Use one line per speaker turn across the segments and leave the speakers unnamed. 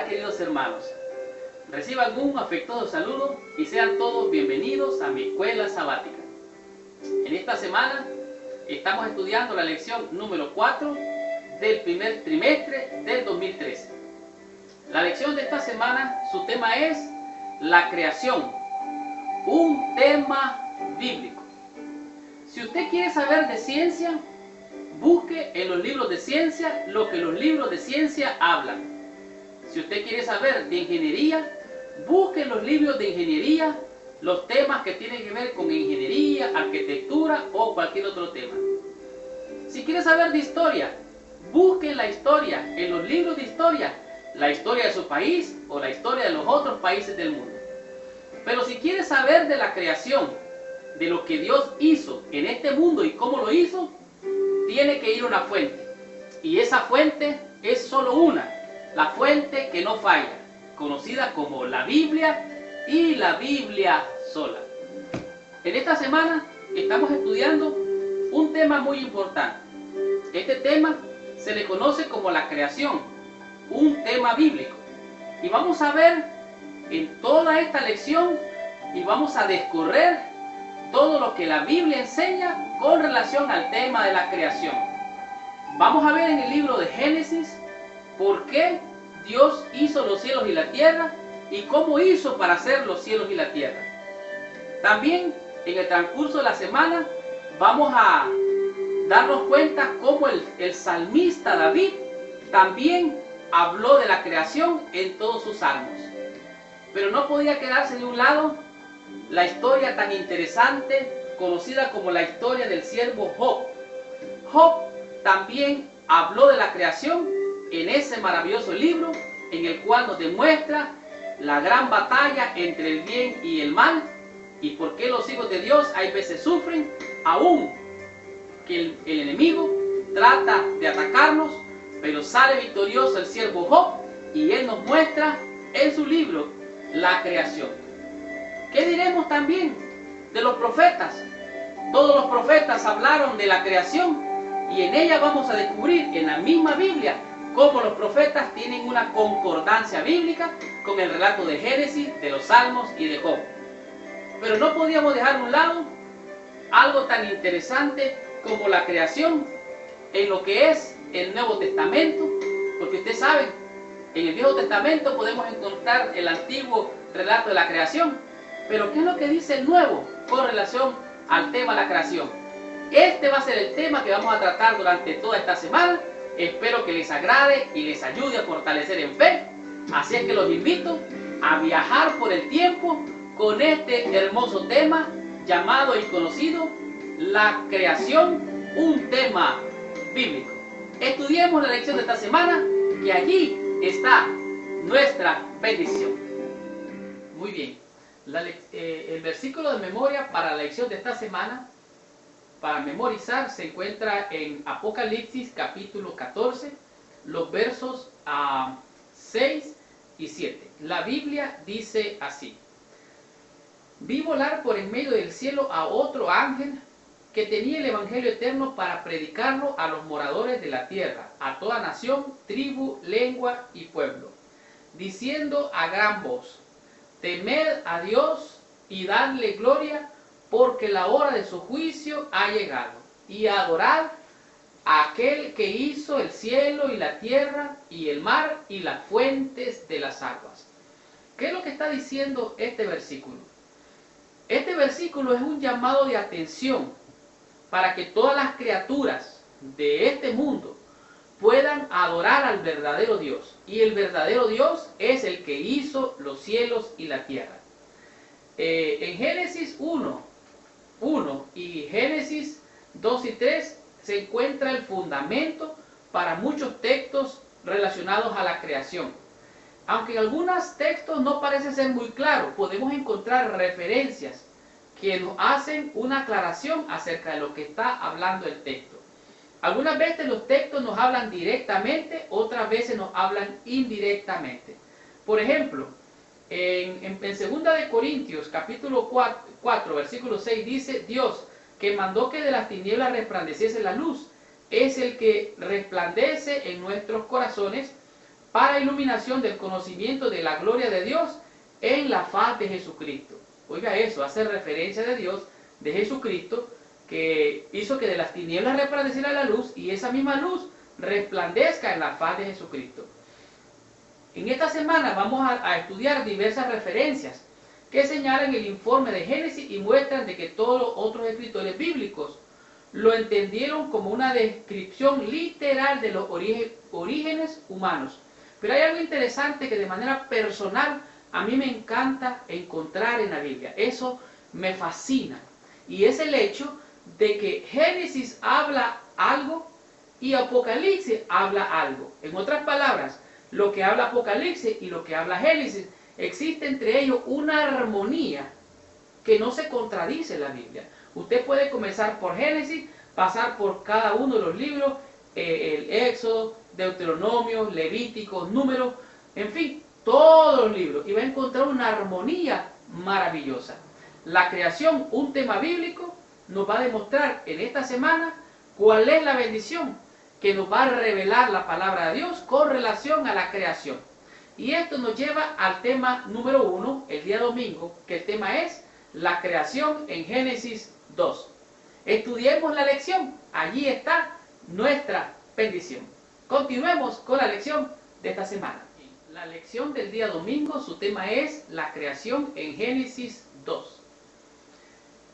Hola queridos hermanos, reciban un afectuoso saludo y sean todos bienvenidos a mi escuela sabática. En esta semana estamos estudiando la lección número 4 del primer trimestre del 2013. La lección de esta semana, su tema es la creación, un tema bíblico. Si usted quiere saber de ciencia, busque en los libros de ciencia lo que los libros de ciencia hablan. Si usted quiere saber de ingeniería, busque en los libros de ingeniería los temas que tienen que ver con ingeniería, arquitectura o cualquier otro tema. Si quiere saber de historia, busque la historia en los libros de historia, la historia de su país o la historia de los otros países del mundo. Pero si quiere saber de la creación, de lo que Dios hizo en este mundo y cómo lo hizo, tiene que ir a una fuente. Y esa fuente es solo una, la fuente que no falla, conocida como la Biblia y la Biblia sola. En esta semana estamos estudiando un tema muy importante. Este tema se le conoce como la creación, un tema bíblico. Y vamos a ver en toda esta lección y vamos a descorrer todo lo que la Biblia enseña con relación al tema de la creación. Vamos a ver en el libro de Génesis por qué Dios hizo los cielos y la tierra y cómo hizo para hacer los cielos y la tierra. También en el transcurso de la semana vamos a darnos cuenta cómo el salmista David también habló de la creación en todos sus salmos. Pero no podía quedarse de un lado la historia tan interesante conocida como la historia del siervo Job. Job también habló de la creación en ese maravilloso libro en el cual nos demuestra la gran batalla entre el bien y el mal y por qué los hijos de Dios hay veces sufren, aún que el enemigo trata de atacarnos, pero sale victorioso el siervo Job y él nos muestra en su libro la creación. ¿Qué diremos también de los profetas? Todos los profetas hablaron de la creación y en ella vamos a descubrir en la misma Biblia cómo los profetas tienen una concordancia bíblica con el relato de Génesis, de los Salmos y de Job. Pero no podíamos dejar a un lado algo tan interesante como la creación en lo que es el Nuevo Testamento, porque ustedes saben, en el Viejo Testamento podemos encontrar el antiguo relato de la creación, pero ¿qué es lo que dice el Nuevo con relación al tema de la creación? Este va a ser el tema que vamos a tratar durante toda esta semana. Espero que les agrade y les ayude a fortalecer en fe. Así es que los invito a viajar por el tiempo con este hermoso tema llamado y conocido la creación, un tema bíblico. Estudiemos la lección de esta semana, que allí está nuestra bendición. Muy bien, el versículo de memoria para la lección de esta semana, para memorizar, se encuentra en Apocalipsis capítulo 14, los versos 6 y 7. La Biblia dice así: vi volar por en medio del cielo a otro ángel que tenía el evangelio eterno para predicarlo a los moradores de la tierra, a toda nación, tribu, lengua y pueblo, diciendo a gran voz: temed a Dios y dadle gloria, porque la hora de su juicio ha llegado, y adorad a aquel que hizo el cielo y la tierra y el mar y las fuentes de las aguas. ¿Qué es lo que está diciendo este versículo? Este versículo es un llamado de atención para que todas las criaturas de este mundo puedan adorar al verdadero Dios. Y el verdadero Dios es el que hizo los cielos y la tierra. En Génesis 1 y Génesis 2 y 3 se encuentra el fundamento para muchos textos relacionados a la creación. Aunque en algunos textos no parece ser muy claro, podemos encontrar referencias que nos hacen una aclaración acerca de lo que está hablando el texto. Algunas veces los textos nos hablan directamente, otras veces nos hablan indirectamente. Por ejemplo, en 2 de Corintios capítulo 4 versículo 6 dice: Dios, que mandó que de las tinieblas resplandeciese la luz, es el que resplandece en nuestros corazones para iluminación del conocimiento de la gloria de Dios en la faz de Jesucristo. Oiga eso, hace referencia de Dios, de Jesucristo, que hizo que de las tinieblas resplandeciera la luz y esa misma luz resplandezca en la faz de Jesucristo. En esta semana vamos a estudiar diversas referencias que señalan el informe de Génesis y muestran de que todos los otros escritores bíblicos lo entendieron como una descripción literal de los orígenes humanos. Pero hay algo interesante que de manera personal a mí me encanta encontrar en la Biblia. Eso me fascina. Y es el hecho de que Génesis habla algo y Apocalipsis habla algo. En otras palabras, lo que habla Apocalipsis y lo que habla Génesis, existe entre ellos una armonía que no se contradice en la Biblia. Usted puede comenzar por Génesis, pasar por cada uno de los libros, el Éxodo, Deuteronomio, Levítico, Números, en fin, todos los libros, y va a encontrar una armonía maravillosa. La creación, un tema bíblico, nos va a demostrar en esta semana cuál es la bendición que nos va a revelar la palabra de Dios con relación a la creación. Y esto nos lleva al tema número 1, el día domingo, que el tema es la creación en Génesis 2. Estudiemos la lección, allí está nuestra bendición. Continuemos con la lección de esta semana. La lección del día domingo, su tema es la creación en Génesis 2.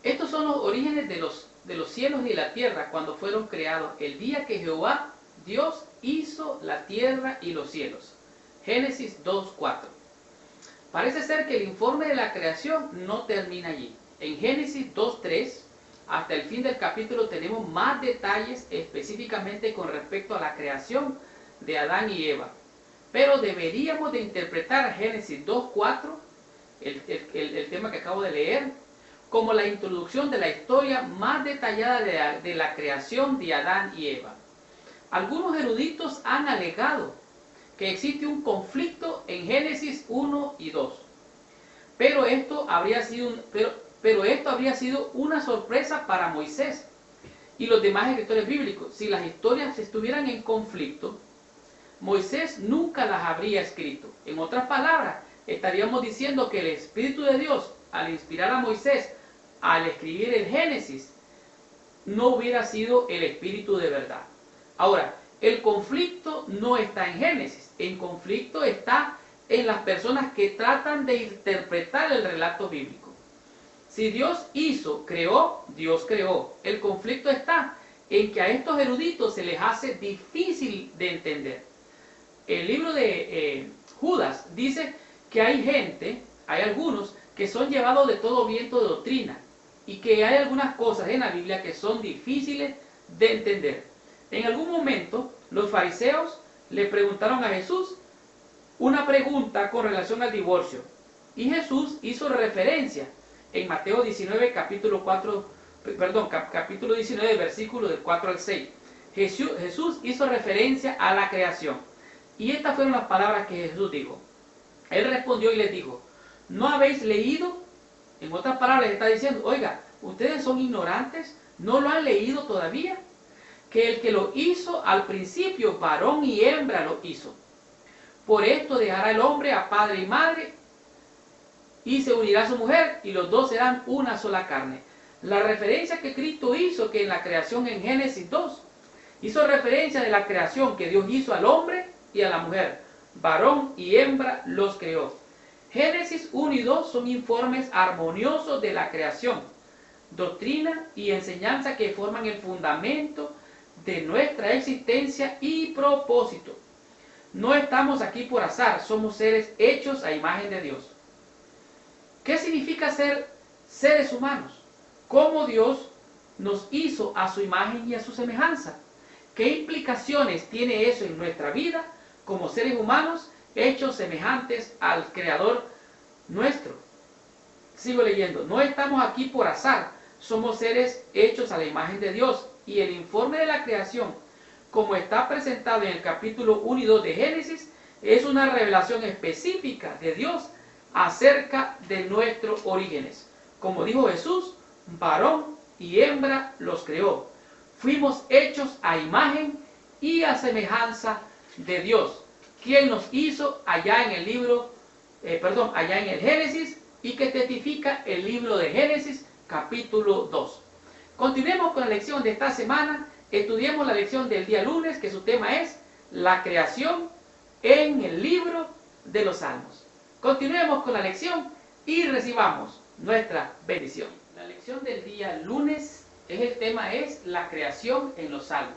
Estos son los orígenes de los cielos y la tierra cuando fueron creados, el día que Jehová, Dios, hizo la tierra y los cielos. Génesis 2:4. Parece ser que el informe de la creación no termina allí. En Génesis 2:3, hasta el fin del capítulo, tenemos más detalles específicamente con respecto a la creación de Adán y Eva. Pero deberíamos de interpretar Génesis 2:4, el tema que acabo de leer, como la introducción de la historia más detallada de la creación de Adán y Eva. Algunos eruditos han alegado que existe un conflicto en Génesis 1 y 2. Pero esto habría sido una sorpresa para Moisés y los demás escritores bíblicos. Si las historias estuvieran en conflicto, Moisés nunca las habría escrito. En otras palabras, estaríamos diciendo que el Espíritu de Dios, al inspirar a Moisés, al escribir el Génesis, no hubiera sido el Espíritu de verdad. Ahora, el conflicto no está en Génesis, el conflicto está en las personas que tratan de interpretar el relato bíblico. Si Dios creó, Dios creó. El conflicto está en que a estos eruditos se les hace difícil de entender. El libro de Judas dice que hay algunos que son llevados de todo viento de doctrina y que hay algunas cosas en la Biblia que son difíciles de entender. En algún momento los fariseos le preguntaron a Jesús una pregunta con relación al divorcio y Jesús hizo referencia en Mateo 19, capítulo 19, versículo del 4 al 6. Jesús hizo referencia a la creación. Y estas fueron las palabras que Jesús dijo. Él respondió y les dijo, ¿no habéis leído? En otras palabras está diciendo, oiga, ustedes son ignorantes, ¿no lo han leído todavía? Que el que lo hizo al principio, varón y hembra lo hizo. Por esto dejará el hombre a padre y madre y se unirá a su mujer y los dos serán una sola carne. La referencia que Cristo hizo que en la creación en Génesis 2, hizo referencia de la creación que Dios hizo al hombre y a la mujer. Varón y hembra los creó. Génesis 1 y 2 son informes armoniosos de la creación, doctrina y enseñanza que forman el fundamento de nuestra existencia y propósito. No estamos aquí por azar, somos seres hechos a imagen de Dios. ¿Qué significa ser seres humanos? ¿Cómo Dios nos hizo a su imagen y a su semejanza? ¿Qué implicaciones tiene eso en nuestra vida como seres humanos hechos semejantes al Creador nuestro? Sigo leyendo. No estamos aquí por azar, somos seres hechos a la imagen de Dios. Y el informe de la creación, como está presentado en el capítulo 1 y 2 de Génesis, es una revelación específica de Dios acerca de nuestros orígenes. Como dijo Jesús, varón y hembra los creó. Fuimos hechos a imagen y a semejanza de Dios. quien nos hizo allá en el libro, allá en el Génesis, y que testifica el libro de Génesis, capítulo 2. Continuemos con la lección de esta semana. Estudiemos la lección del día lunes, que su tema es la creación en el libro de los Salmos. Continuemos con la lección y recibamos nuestra bendición. La lección del día lunes, el tema es la creación en los Salmos.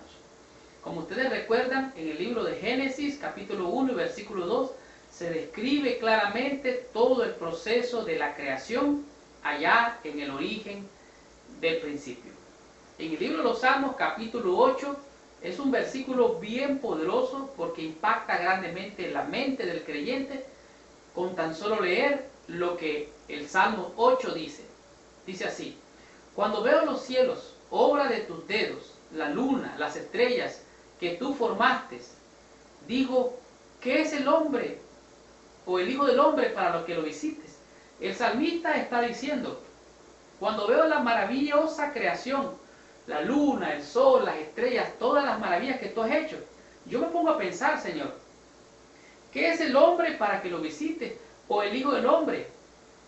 Como ustedes recuerdan, en el libro de Génesis, capítulo 1 y versículo 2, se describe claramente todo el proceso de la creación allá en el origen del principio. En el libro de los Salmos, capítulo 8, es un versículo bien poderoso porque impacta grandemente la mente del creyente con tan solo leer lo que el Salmo 8 dice. Dice así: cuando veo los cielos, obra de tus dedos, la luna, las estrellas que tú formaste, digo, ¿qué es el hombre o el hijo del hombre para lo que lo visites? El salmista está diciendo, cuando veo la maravillosa creación, la luna, el sol, las estrellas, todas las maravillas que tú has hecho, yo me pongo a pensar, Señor, ¿qué es el hombre para que lo visites? O el hijo del hombre,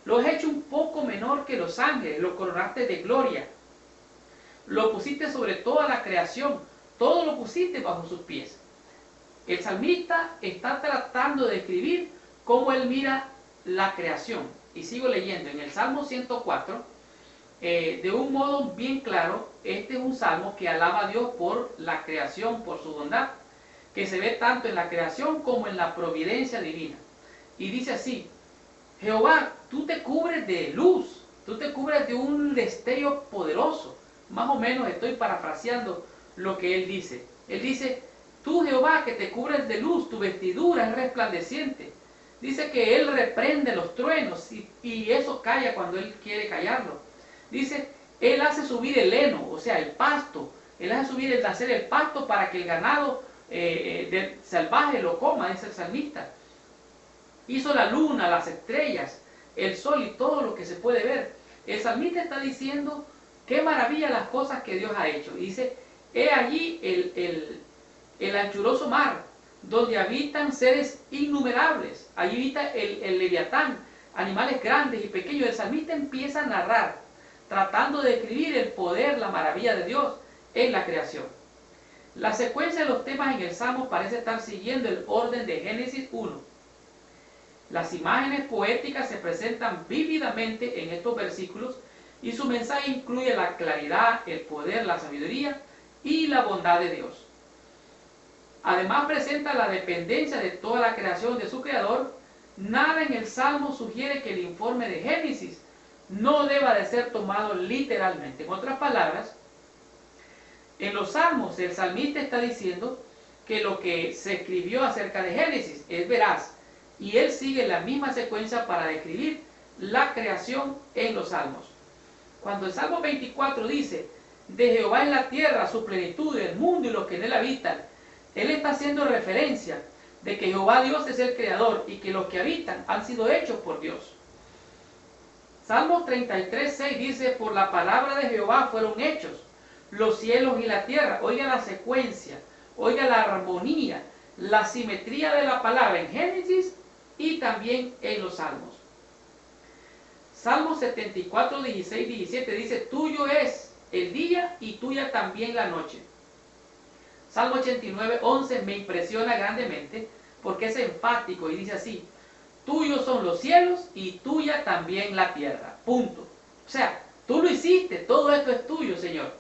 lo has hecho un poco menor que los ángeles, lo coronaste de gloria, lo pusiste sobre toda la creación, todo lo pusiste bajo sus pies. El salmista está tratando de describir cómo él mira la creación. Y sigo leyendo en el Salmo 104, de un modo bien claro. Este es un salmo que alaba a Dios por la creación, por su bondad, que se ve tanto en la creación como en la providencia divina. Y dice así: Jehová, tú te cubres de luz, tú te cubres de un destello poderoso. Más o menos estoy parafraseando lo que él dice. Él dice, tú Jehová que te cubres de luz, tu vestidura es resplandeciente. Dice que él reprende los truenos y eso calla cuando él quiere callarlo. Dice, él hace subir el heno, o sea, el pasto. Él hace subir el pasto para que el ganado del salvaje lo coma, dice el salmista. Hizo la luna, las estrellas, el sol y todo lo que se puede ver. El salmista está diciendo, qué maravilla las cosas que Dios ha hecho. Dice, he allí el anchuroso mar, donde habitan seres innumerables. Allí habita el leviatán, animales grandes y pequeños. El salmista empieza a narrar, tratando de describir el poder, la maravilla de Dios en la creación. La secuencia de los temas en el Salmo parece estar siguiendo el orden de Génesis 1. Las imágenes poéticas se presentan vívidamente en estos versículos y su mensaje incluye la claridad, el poder, la sabiduría y la bondad de Dios. Además presenta la dependencia de toda la creación de su Creador. Nada en el Salmo sugiere que el informe de Génesis no deba de ser tomado literalmente. En otras palabras, en los Salmos el salmista está diciendo que lo que se escribió acerca de Génesis es veraz, y él sigue la misma secuencia para describir la creación en los Salmos. Cuando el Salmo 24 dice, de Jehová es la tierra, su plenitud, el mundo y los que en él habitan, él está haciendo referencia de que Jehová Dios es el creador y que los que habitan han sido hechos por Dios. Salmo 33:6 dice, por la palabra de Jehová fueron hechos los cielos y la tierra. Oiga la secuencia, oiga la armonía, la simetría de la palabra en Génesis y también en los Salmos. Salmo 74, 16, 17 dice, tuyo es el día y tuya también la noche. Salmo 89, 11 me impresiona grandemente porque es enfático y dice así, tuyos son los cielos y tuya también la tierra. Punto. O sea, tú lo hiciste, todo esto es tuyo, Señor.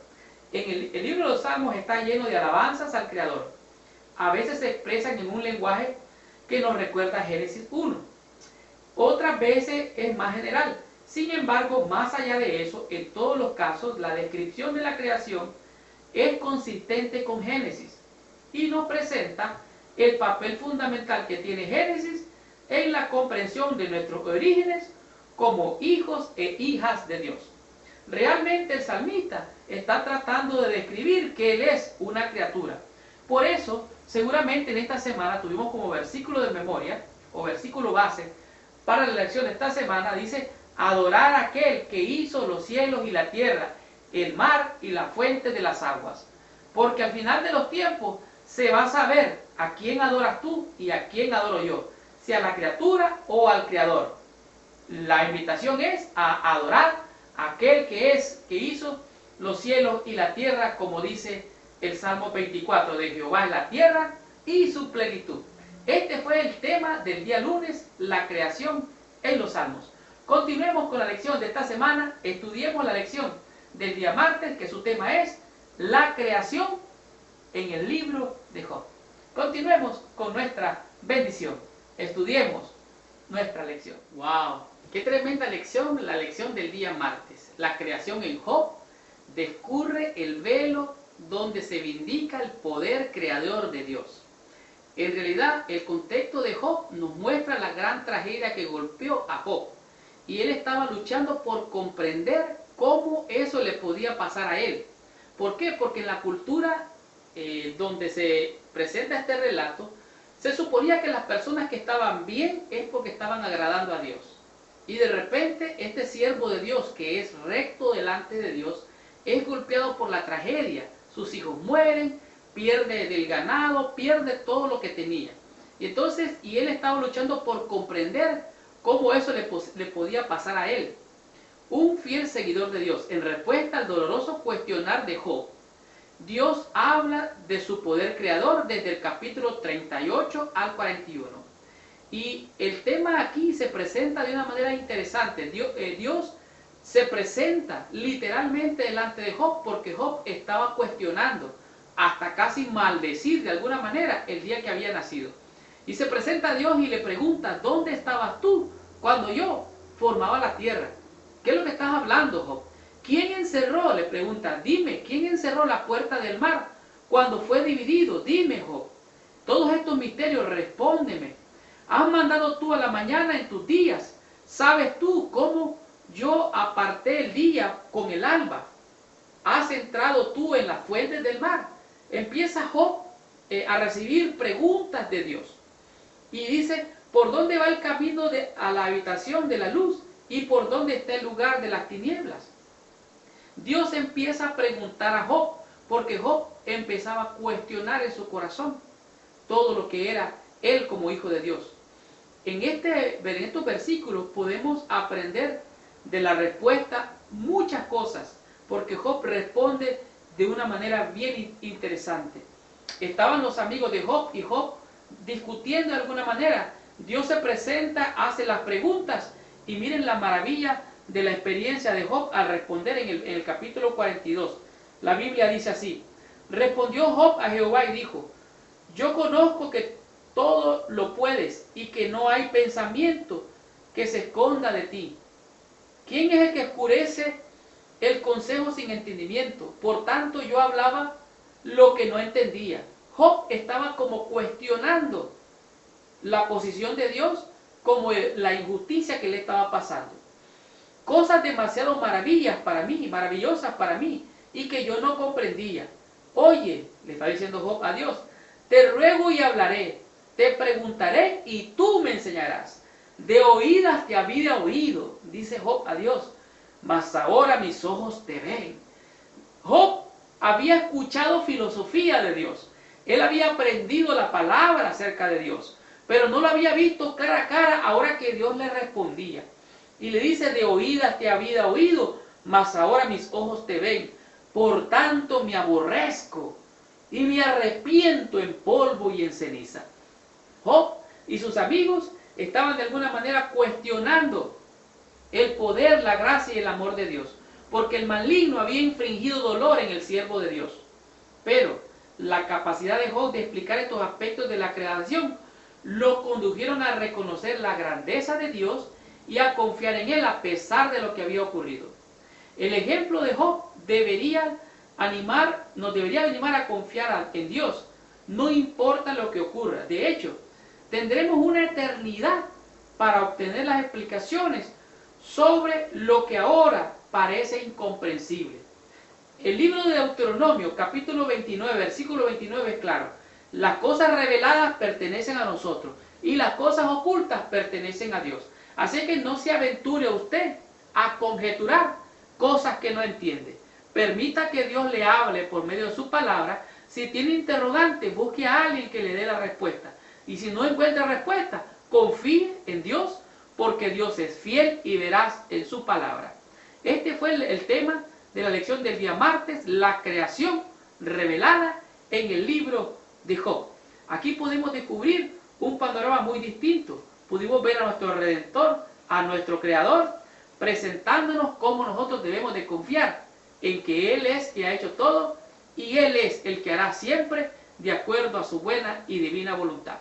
En el libro de los Salmos está lleno de alabanzas al Creador. A veces se expresan en un lenguaje que nos recuerda a Génesis 1. Otras veces es más general. Sin embargo, más allá de eso, en todos los casos, la descripción de la creación es consistente con Génesis y nos presenta el papel fundamental que tiene Génesis en la comprensión de nuestros orígenes como hijos e hijas de Dios. Realmente el salmista está tratando de describir que él es una criatura. Por eso, seguramente en esta semana tuvimos como versículo de memoria o versículo base para la lección de esta semana, dice, adorar a aquel que hizo los cielos y la tierra, el mar y la fuente de las aguas. Porque al final de los tiempos se va a saber a quién adoras tú y a quién adoro yo, si a la criatura o al Creador. La invitación es a adorar a aquel que hizo los cielos y la tierra, como dice el Salmo 24, de Jehová es la tierra y su plenitud. Este fue el tema del día lunes, la creación en los Salmos. Continuemos con la lección de esta semana, estudiemos la lección del día martes, que su tema es la creación en el libro de Job. Continuemos con nuestra bendición, estudiemos nuestra lección. ¡Wow! ¡Qué tremenda lección! La lección del día martes. La creación en Job descurre el velo donde se vindica el poder creador de Dios. En realidad, el contexto de Job nos muestra la gran tragedia que golpeó a Job. Y él estaba luchando por comprender cómo eso le podía pasar a él. ¿Por qué? Porque en la cultura donde se presenta este relato, se suponía que las personas que estaban bien es porque estaban agradando a Dios. Y de repente este siervo de Dios, que es recto delante de Dios, es golpeado por la tragedia. Sus hijos mueren, pierde del ganado, pierde todo lo que tenía. Y entonces, él estaba luchando por comprender cómo eso le podía pasar a él. Un fiel seguidor de Dios, en respuesta al doloroso cuestionar de Job, Dios habla de su poder creador desde el capítulo 38 al 41. Y el tema aquí se presenta de una manera interesante. Dios se presenta literalmente delante de Job, porque Job estaba cuestionando, hasta casi maldecir de alguna manera el día que había nacido. Y se presenta a Dios y le pregunta, ¿dónde estabas tú cuando yo formaba la tierra? ¿Qué es lo que estás hablando, Job? ¿Quién encerró? Le pregunta, dime, ¿quién encerró la puerta del mar cuando fue dividido? Dime, Job. Todos estos misterios, respóndeme. ¿Has mandado tú a la mañana en tus días? ¿Sabes tú cómo yo aparté el día con el alba? ¿Has entrado tú en las fuentes del mar? Empieza Job a recibir preguntas de Dios. Y dice, ¿por dónde va el camino a la habitación de la luz? ¿Y por dónde está el lugar de las tinieblas? Dios empieza a preguntar a Job, porque Job empezaba a cuestionar en su corazón todo lo que era él como hijo de Dios. En estos versículos podemos aprender de la respuesta muchas cosas, porque Job responde de una manera bien interesante. Estaban los amigos de Job y Job discutiendo de alguna manera. Dios se presenta, hace las preguntas y miren la maravilla de la experiencia de Job al responder en el capítulo 42. La Biblia dice así: respondió Job a Jehová y dijo, yo conozco que todo lo puedes y que no hay pensamiento que se esconda de ti. ¿Quién es el que oscurece el consejo sin entendimiento? Por tanto yo hablaba lo que no entendía. Job estaba como cuestionando la posición de Dios, como la injusticia que le estaba pasando. Cosas demasiado maravillosas para mí, y que yo no comprendía. Oye, le está diciendo Job a Dios, te ruego y hablaré, te preguntaré y tú me enseñarás. De oídas te había oído, dice Job a Dios, mas ahora mis ojos te ven. Job había escuchado filosofía de Dios, él había aprendido la palabra acerca de Dios, pero no lo había visto cara a cara ahora que Dios le respondía. Y le dice, de oídas te había oído, mas ahora mis ojos te ven. Por tanto me aborrezco y me arrepiento en polvo y en ceniza. Job y sus amigos estaban de alguna manera cuestionando el poder, la gracia y el amor de Dios, porque el maligno había infringido dolor en el siervo de Dios. Pero la capacidad de Job de explicar estos aspectos de la creación lo condujeron a reconocer la grandeza de Dios y a confiar en él a pesar de lo que había ocurrido. El ejemplo de Job nos debería animar a confiar en Dios, no importa lo que ocurra. De hecho, tendremos una eternidad para obtener las explicaciones sobre lo que ahora parece incomprensible. El libro de Deuteronomio, capítulo 29, versículo 29 es claro. Las cosas reveladas pertenecen a nosotros y las cosas ocultas pertenecen a Dios. Así que no se aventure usted a conjeturar cosas que no entiende. Permita que Dios le hable por medio de su palabra, Si tiene interrogantes, busque a alguien que le dé la respuesta. Y si no encuentra respuesta, confíe en Dios, porque Dios es fiel y veraz en su palabra. Este fue el tema de la lección del día martes, la creación revelada en el libro de Job. Aquí podemos descubrir un panorama muy distinto. Pudimos ver a nuestro Redentor, a nuestro Creador, presentándonos cómo nosotros debemos de confiar en que Él es que ha hecho todo y Él es el que hará siempre de acuerdo a su buena y divina voluntad.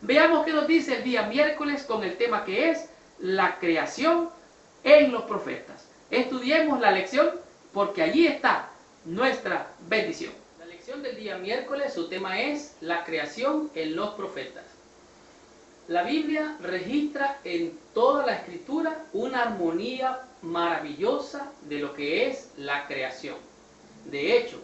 Veamos qué nos dice el día miércoles con el tema que es la creación en los profetas. Estudiemos la lección porque allí está nuestra bendición. La lección del día miércoles, su tema es la creación en los profetas. La Biblia registra en toda la Escritura una armonía maravillosa de lo que es la creación. De hecho,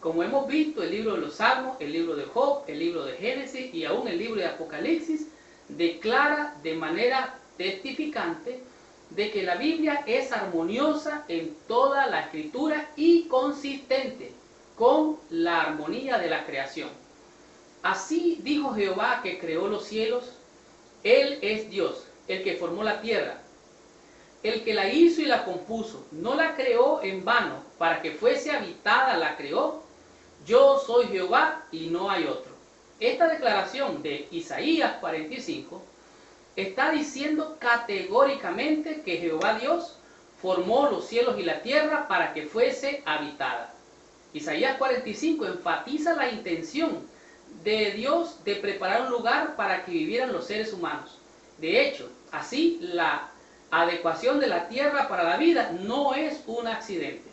como hemos visto, el libro de los Salmos, el libro de Job, el libro de Génesis y aún el libro de Apocalipsis declara de manera testificante de que la Biblia es armoniosa en toda la Escritura y consistente con la armonía de la creación. Así dijo Jehová que creó los cielos. Él es Dios, el que formó la tierra, el que la hizo y la compuso. No la creó en vano, para que fuese habitada la creó. Yo soy Jehová y no hay otro. Esta declaración de Isaías 45 está diciendo categóricamente que Jehová Dios formó los cielos y la tierra para que fuese habitada. Isaías 45 enfatiza la intención de Dios de preparar un lugar para que vivieran los seres humanos. De hecho, así la adecuación de la tierra para la vida no es un accidente.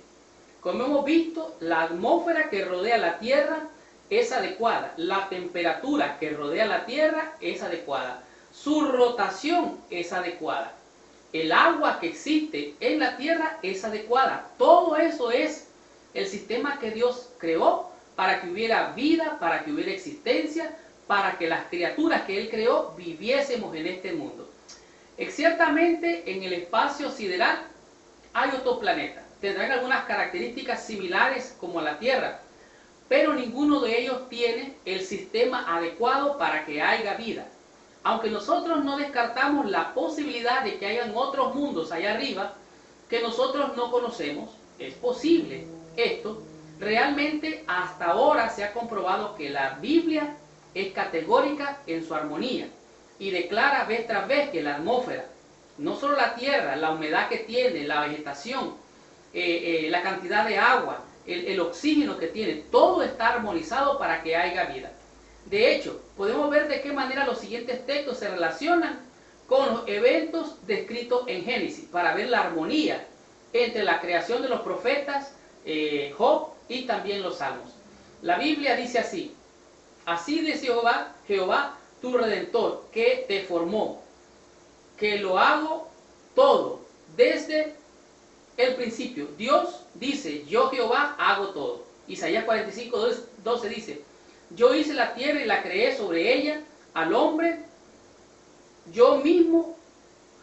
Como hemos visto, la atmósfera que rodea la tierra es adecuada, la temperatura que rodea la tierra es adecuada, su rotación es adecuada, el agua que existe en la tierra es adecuada. Todo eso es el sistema que Dios creó para que hubiera vida, para que hubiera existencia, para que las criaturas que Él creó viviésemos en este mundo. Ciertamente en el espacio sideral hay otros planetas, tendrán algunas características similares como la Tierra, pero ninguno de ellos tiene el sistema adecuado para que haya vida. Aunque nosotros no descartamos la posibilidad de que hayan otros mundos allá arriba que nosotros no conocemos, es posible esto. Realmente hasta ahora se ha comprobado que la Biblia es categórica en su armonía y declara vez tras vez que la atmósfera, no solo la tierra, la humedad que tiene, la vegetación, la cantidad de agua, el oxígeno que tiene, todo está armonizado para que haya vida. De hecho, podemos ver de qué manera los siguientes textos se relacionan con los eventos descritos en Génesis, para ver la armonía entre la creación de los profetas, Job y también los Salmos. La Biblia dice así: así dice Jehová, tu Redentor, que te formó, que lo hago todo desde el principio. Dios dice: yo Jehová hago todo. Isaías 45, 12 dice: yo hice la tierra y la creé sobre ella, al hombre yo mismo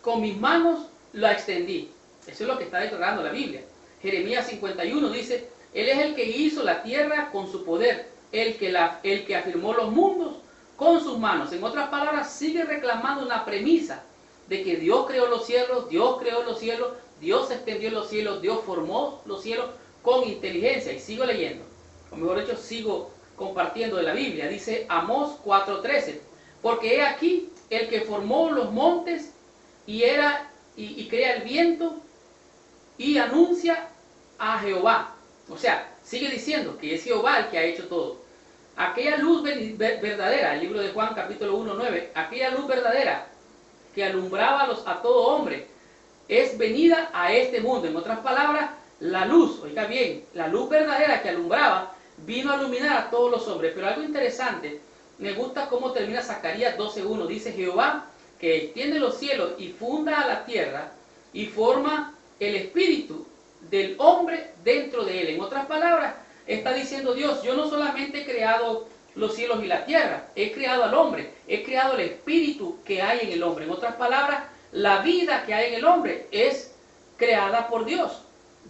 con mis manos la extendí. Eso es lo que está declarando la Biblia. Jeremías 51 dice: Él es el que hizo la tierra con su poder, el que afirmó los mundos con sus manos. En otras palabras, sigue reclamando una premisa de que Dios creó los cielos, Dios extendió los cielos, Dios formó los cielos con inteligencia. Y sigo leyendo, o mejor dicho, sigo compartiendo de la Biblia. Dice Amós 4:13: porque he aquí el que formó los montes y crea el viento y anuncia a Jehová. O sea, sigue diciendo que es Jehová el que ha hecho todo. Aquella luz verdadera, el libro de Juan capítulo 1:9, aquella luz verdadera que alumbraba a todo hombre es venida a este mundo. En otras palabras, la luz, oiga bien, la luz verdadera que alumbraba vino a iluminar a todos los hombres. Pero algo interesante, me gusta cómo termina Zacarías 12:1. Dice: Jehová que extiende los cielos y funda a la tierra y forma el espíritu del hombre dentro de él. En otras palabras, está diciendo Dios: yo no solamente he creado los cielos y la tierra, he creado al hombre, he creado el espíritu que hay en el hombre. En otras palabras, la vida que hay en el hombre es creada por Dios.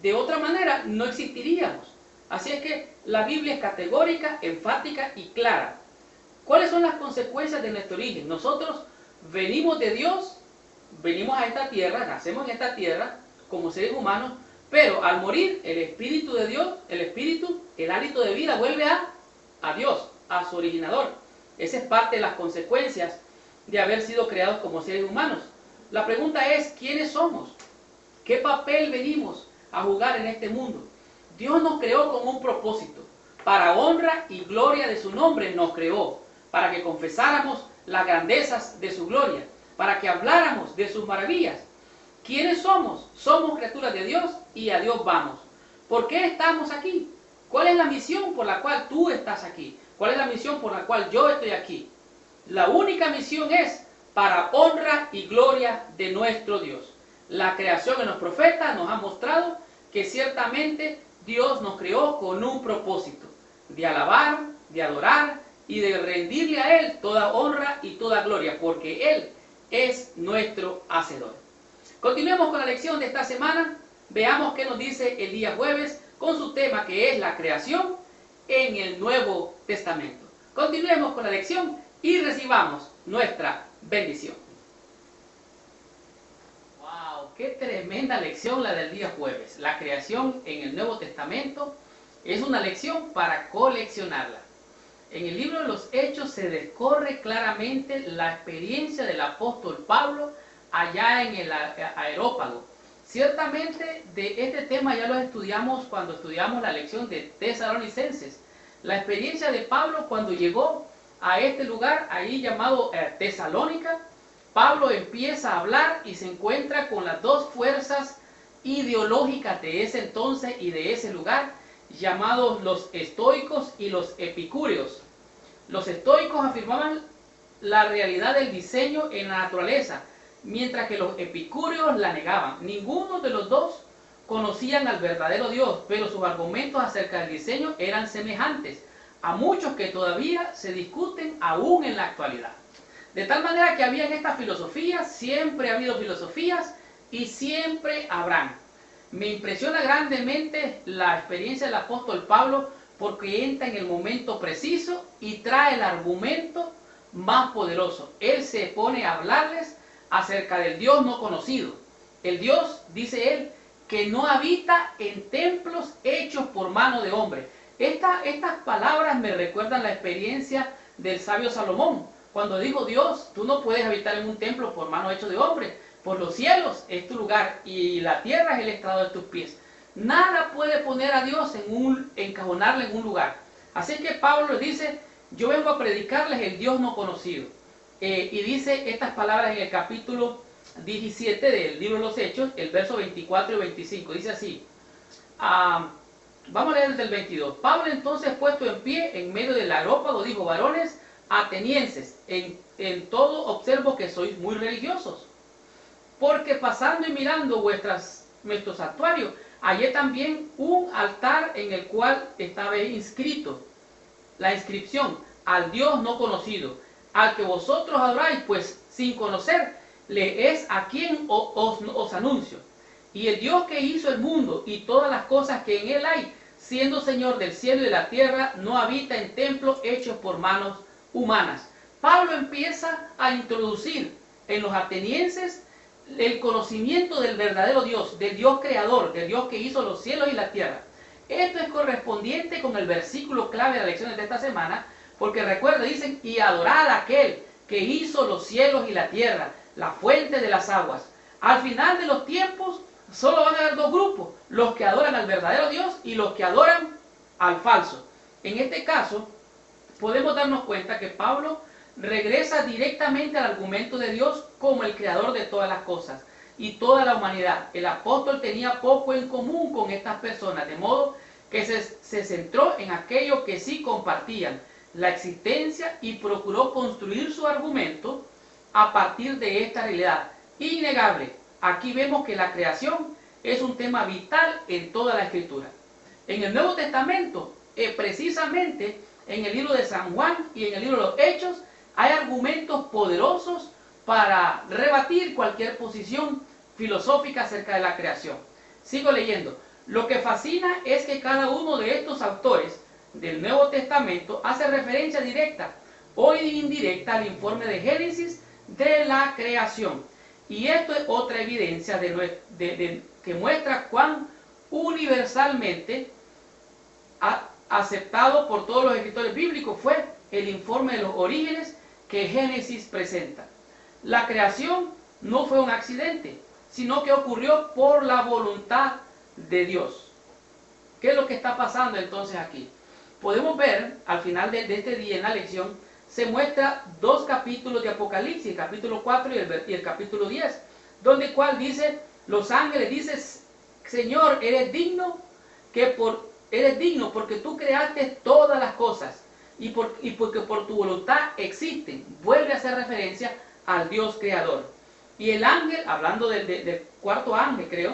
De otra manera, no existiríamos. Así es que la Biblia es categórica, enfática y clara. ¿Cuáles son las consecuencias de nuestro origen? Nosotros venimos de Dios, venimos a esta tierra, nacemos en esta tierra como seres humanos, pero al morir el Espíritu de Dios, el hálito de vida vuelve a Dios, a su originador. Esa es parte de las consecuencias de haber sido creados como seres humanos. La pregunta es, ¿quiénes somos? ¿Qué papel venimos a jugar en este mundo? Dios nos creó con un propósito. Para honra y gloria de su nombre nos creó, para que confesáramos las grandezas de su gloria, para que habláramos de sus maravillas. ¿Quiénes somos? Somos criaturas de Dios y a Dios vamos. ¿Por qué estamos aquí? ¿Cuál es la misión por la cual tú estás aquí? ¿Cuál es la misión por la cual yo estoy aquí? La única misión es para honra y gloria de nuestro Dios. La creación en los profetas nos ha mostrado que ciertamente Dios nos creó con un propósito, de alabar, de adorar y de rendirle a Él toda honra y toda gloria, porque Él es nuestro hacedor. Continuemos con la lección de esta semana. Veamos qué nos dice el día jueves con su tema, que es la creación en el Nuevo Testamento. Continuemos con la lección y recibamos nuestra bendición. ¡Wow! ¡Qué tremenda lección la del día jueves! La creación en el Nuevo Testamento es una lección para coleccionarla. En el libro de los Hechos se descorre claramente la experiencia del apóstol Pablo allá en el Areópago. Ciertamente de este tema ya lo estudiamos cuando estudiamos la lección de Tesalonicenses. La experiencia de Pablo cuando llegó a este lugar ahí llamado Tesalónica. Pablo empieza a hablar y se encuentra con las dos fuerzas ideológicas de ese entonces y de ese lugar, llamados los estoicos y los epicúreos. Los estoicos afirmaban la realidad del diseño en la naturaleza, mientras que los epicúreos la negaban. Ninguno de los dos conocían al verdadero Dios, pero sus argumentos acerca del diseño eran semejantes a muchos que todavía se discuten aún en la actualidad. De tal manera que había en estas filosofías, siempre ha habido filosofías y siempre habrán. Me impresiona grandemente la experiencia del apóstol Pablo porque entra en el momento preciso y trae el argumento más poderoso. Él se pone a hablarles acerca del Dios no conocido. El Dios, dice él, que no habita en templos hechos por mano de hombre. Estas palabras me recuerdan la experiencia del sabio Salomón, cuando dijo: Dios, tú no puedes habitar en un templo por mano hecho de hombre, por los cielos es tu lugar y la tierra es el estrado de tus pies. Nada puede poner a Dios encajonarle en un lugar. Así que Pablo les dice: yo vengo a predicarles el Dios no conocido. Y dice estas palabras en el capítulo 17 del libro de los Hechos, el verso 24 y 25. Dice así, vamos a leer desde el 22. Pablo entonces, puesto en pie en medio del Areópago, dijo: varones atenienses, en todo observo que sois muy religiosos, porque pasando y mirando vuestros santuarios, hallé también un altar en el cual estaba inscrito la inscripción: al Dios no conocido, al que vosotros adoráis, pues sin conocer, le es a quien os anuncio. Y el Dios que hizo el mundo y todas las cosas que en él hay, siendo Señor del cielo y de la tierra, no habita en templos hechos por manos humanas. Pablo empieza a introducir en los atenienses el conocimiento del verdadero Dios, del Dios creador, del Dios que hizo los cielos y la tierra. Esto es correspondiente con el versículo clave de las lecciones de esta semana, porque recuerda, dicen: y adorad a aquel que hizo los cielos y la tierra, la fuente de las aguas. Al final de los tiempos solo van a haber dos grupos: los que adoran al verdadero Dios y los que adoran al falso. En este caso podemos darnos cuenta que Pablo regresa directamente al argumento de Dios como el creador de todas las cosas y toda la humanidad. El apóstol tenía poco en común con estas personas, de modo que se centró en aquello que sí compartían, la existencia, y procuró construir su argumento a partir de esta realidad innegable. Aquí vemos que la creación es un tema vital en toda la Escritura. En el Nuevo Testamento, precisamente en el libro de San Juan y en el libro de los Hechos, hay argumentos poderosos para rebatir cualquier posición filosófica acerca de la creación. Sigo leyendo. Lo que fascina es que cada uno de estos autores del Nuevo Testamento hace referencia directa o indirecta al informe de Génesis de la creación. Y esto es otra evidencia que muestra cuán universalmente aceptado por todos los escritores bíblicos fue el informe de los orígenes que Génesis presenta. La creación no fue un accidente, sino que ocurrió por la voluntad de Dios. ¿Qué es lo que está pasando entonces aquí? Podemos ver al final de este día en la lección, se muestra dos capítulos de Apocalipsis, el capítulo 4 y el capítulo 10, donde cual dice, los ángeles dicen, Señor, eres digno porque tú creaste todas las cosas y porque por tu voluntad existen. Vuelve a hacer referencia al Dios creador. Y el ángel, hablando del cuarto ángel creo,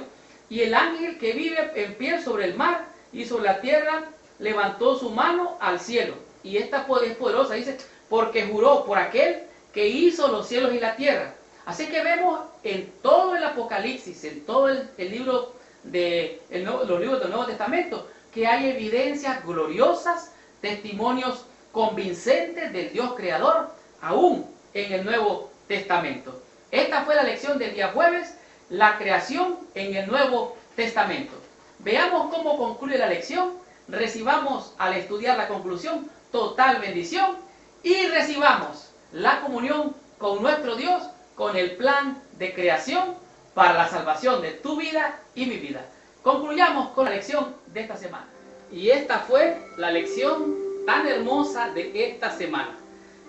y el ángel que vive en pie sobre el mar y sobre la tierra, levantó su mano al cielo. Y esta es poderosa, dice, porque juró por aquel que hizo los cielos y la tierra. Así que vemos en todo el Apocalipsis, en todo el libro los libros del Nuevo Testamento, que hay evidencias gloriosas, testimonios convincentes del Dios creador, aún en el Nuevo Testamento. Esta fue la lección del día jueves, la creación en el Nuevo Testamento. Veamos cómo concluye la lección, recibamos al estudiar la conclusión total bendición y recibamos la comunión con nuestro Dios, con el plan de creación para la salvación de tu vida y mi vida. Concluyamos con la lección de esta semana. Y esta fue la lección tan hermosa de esta semana.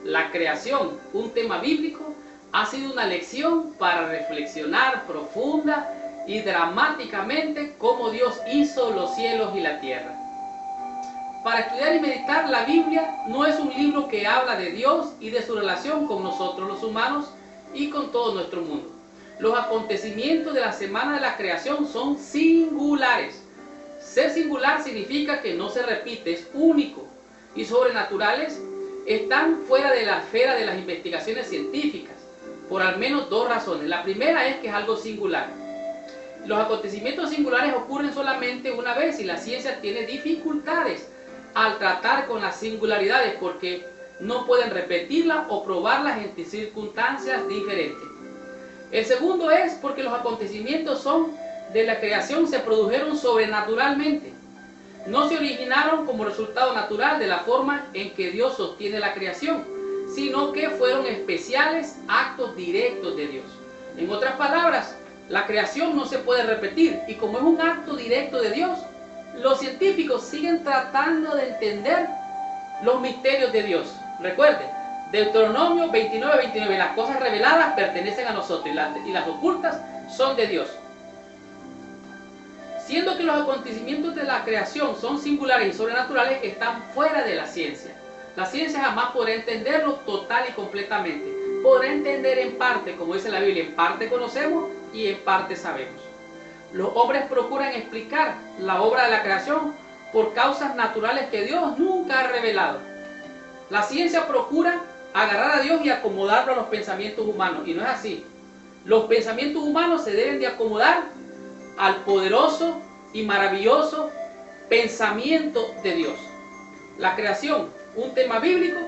La creación, un tema bíblico, ha sido una lección para reflexionar profunda y dramáticamente cómo Dios hizo los cielos y la tierra. Para estudiar y meditar, la Biblia no es un libro que habla de Dios y de su relación con nosotros los humanos y con todo nuestro mundo. Los acontecimientos de la semana de la creación son singulares. Ser singular significa que no se repite, es único. Y sobrenaturales están fuera de la esfera de las investigaciones científicas, por al menos dos razones. La primera es que es algo singular. Los acontecimientos singulares ocurren solamente una vez y la ciencia tiene dificultades al tratar con las singularidades porque no pueden repetirlas o probarlas en circunstancias diferentes. El segundo es porque los acontecimientos de la creación se produjeron sobrenaturalmente. No se originaron como resultado natural de la forma en que Dios sostiene la creación, sino que fueron especiales actos directos de Dios. En otras palabras, la creación no se puede repetir y como es un acto directo de Dios, los científicos siguen tratando de entender los misterios de Dios. Recuerde, Deuteronomio 29:29, las cosas reveladas pertenecen a nosotros y las ocultas son de Dios. Siendo que los acontecimientos de la creación son singulares y sobrenaturales, están fuera de la ciencia. La ciencia jamás podrá entenderlo total y completamente. Podrá entender en parte, como dice la Biblia, en parte conocemos y en parte sabemos. Los hombres procuran explicar la obra de la creación por causas naturales que Dios nunca ha revelado. La ciencia procura agarrar a Dios y acomodarlo a los pensamientos humanos, y no es así. Los pensamientos humanos se deben de acomodar al poderoso y maravilloso pensamiento de Dios. La creación, un tema bíblico,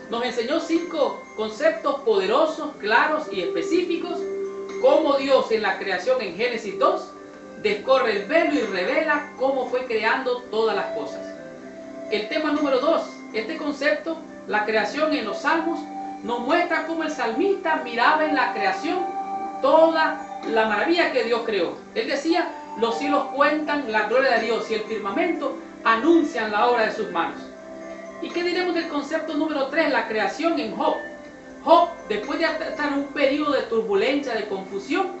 nos enseñó 5 conceptos poderosos, claros y específicos, cómo Dios en la creación en Génesis 2 descorre el velo y revela cómo fue creando todas las cosas. El tema número 2, este concepto, la creación en los Salmos, nos muestra cómo el salmista miraba en la creación toda la maravilla que Dios creó. Él decía, los cielos cuentan la gloria de Dios y el firmamento anuncian la obra de sus manos. ¿Y qué diremos del concepto número 3, la creación en Job? Job, después de estar en un periodo de turbulencia, de confusión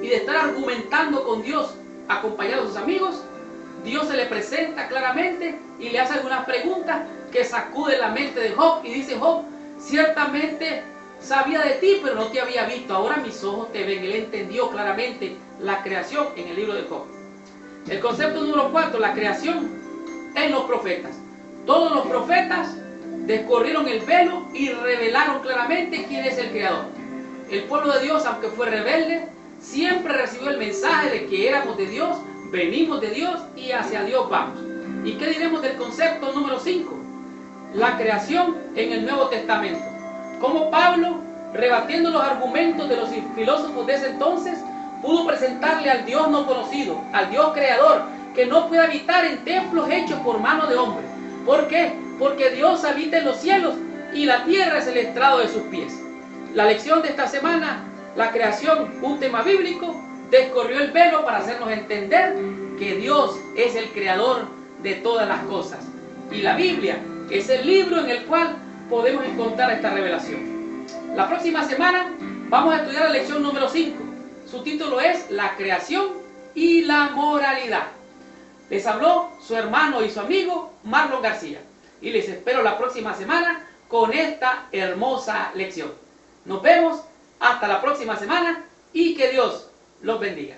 y de estar argumentando con Dios acompañado de sus amigos, Dios se le presenta claramente y le hace algunas preguntas que sacuden la mente de Job y dice, Job, ciertamente sabía de ti, pero no te había visto. Ahora mis ojos te ven. Él entendió claramente la creación en el libro de Job. El concepto número 4, la creación en los profetas. Todos los profetas descorrieron el velo y revelaron claramente quién es el creador. El pueblo de Dios, aunque fue rebelde, siempre recibió el mensaje de que éramos de Dios venimos de Dios y hacia Dios vamos. ¿Y qué diremos del concepto número 5? La creación en el Nuevo Testamento. Como Pablo, rebatiendo los argumentos de los filósofos de ese entonces, pudo presentarle al Dios no conocido, al Dios creador, que no puede habitar en templos hechos por mano de hombre. ¿Por qué? Porque Dios habita en los cielos y la tierra es el estrado de sus pies. La lección de esta semana, la creación, un tema bíblico, descorrió el velo para hacernos entender que Dios es el creador de todas las cosas. Y la Biblia es el libro en el cual podemos encontrar esta revelación. La próxima semana vamos a estudiar la lección número 5. Su título es La creación y la moralidad. Les habló su hermano y su amigo Marlon García. Y les espero la próxima semana con esta hermosa lección. Nos vemos hasta la próxima semana y que Dios los bendiga.